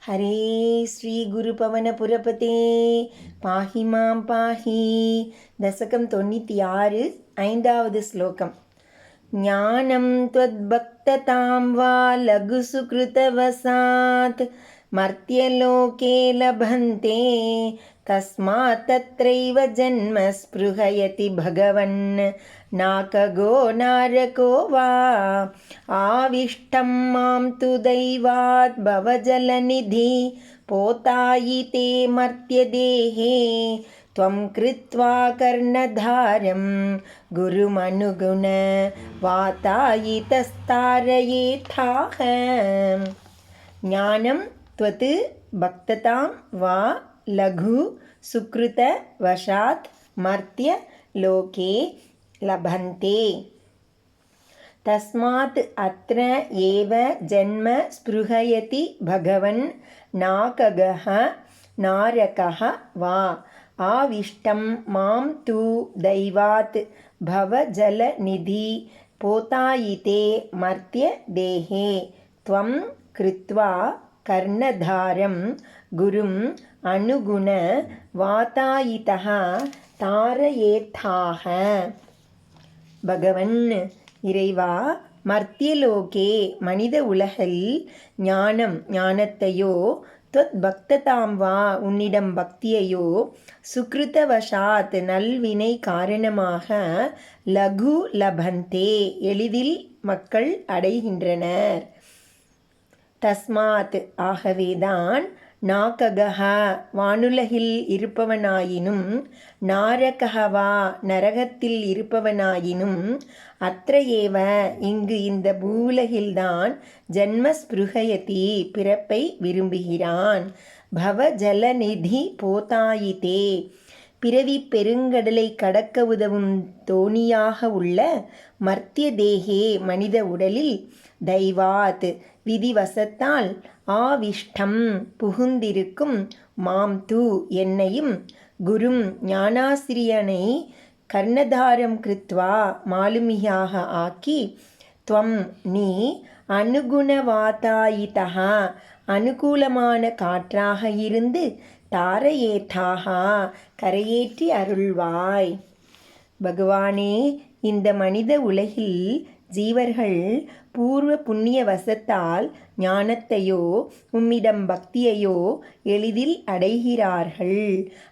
ஹரே ஸ்ரீ குரு பவன புரபதே பாஹி மாம் பாஹி. தசகம் 96 ஐந்தாவது ஸ்லோகம். ஞானம் த்வத்பக்ததாம் வா லகு சுக்ருதவசாத் மர்த்யலோகே லபந்தே தஸ்மாத் தத்ரைவ ஜன்ம ஸ்ப்ருஹயதி பகவன் நாககோ நாரகோ வா ஆவிஷ்டம் மாம் து தைவாத் பவஜலநிதி போதாயிதே மர்த்யதேஹே த்வம் கிருத்வா கர்ணதாரம் குருமனுகுண வாதாயிதஸ்தாரயேதாஹ. ஞானம் த்வத் பக்ததாம் வா லகு சுக்ருத வசாத் மர்த்ய லோகே லபந்தே தஸ்மாத் அத்ர ஏவ ஜன்ம ஸ்ப்ருஹயதி பகவன் நாககஹ நாரகஹ வா ஆவிஷ்டம் மாம் து தைவாத் பவஜலநிதி போதாயிதே மர்த்ய தேஹே த்வம் கிருத்வா கர்ணதாரம் குரும் அனுகுண வாதாயிதஹ தாரயேதாஹ. பகவன் இறைவா, மர்த்தியலோகே மனித உலகில் ஞானத்தையோ துவத் பக்ததாம் வா உன்னிடம் பக்தியையோ சுக்ருதவசாத் நல்வினை காரணமாக லகு லபந்தே எளிதில் மக்கள் அடைகின்றனர். தஸ்மாத் ஆகவேதான் நாககஹ வானுலகில் இருப்பவனாயினும் நாரகஹவா நரகத்தில் இருப்பவனாயினும் அத்ரஏவ இங்கு இந்த பூவுலகில்தான் ஜன்மஸ்பிருஹயதி பிறப்பை விரும்புகிறான். பவஜலநிதி போதாயிதே பிறவி பெருங்கடலை கடக்க உதவும் தோணியாக உள்ள மர்த்திய தேகே மனித உடலில் தைவாத் விதிவசத்தால் ஆவிஷ்டம் புகுந்திருக்கும் மாம் து என்னையும் குரும் ஞானாசிரியனை கர்ணதாரம் கிருத்வா மாலுமியாக ஆக்கி துவம் நீ அனுகுணவாதாயிதஹ அனுகூலமான காற்றாக இருந்து தாரயேதாக கரையேற்றி அருள்வாய். பகவானே, இந்த மனித உலகில் ஜீவர்கள் பூர்வ புண்ணிய வசத்தால் ஞானத்தையோ உம்மிடம் பக்தியையோ எளிதில் அடைகிறார்கள்.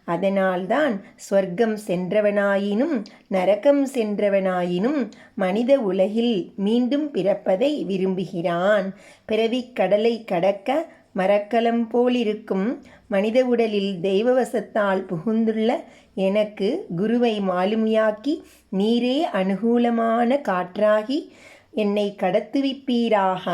அதனால்தான் ஸ்வர்க்கம் சென்றவனாயினும் நரகம் சென்றவனாயினும் மனித உலகில் மீண்டும் பிறப்பதை விரும்புகிறான். பிறவிக் கடலை கடக்க மரக்கலம் போலிருக்கும் மனித உடலில் தெய்வவசத்தால் புகுந்துள்ள எனக்கு குருவை மாலுமியாக்கி நீரே அனுகூலமான காற்றாகி என்னை கடத்துவிப்பீராக.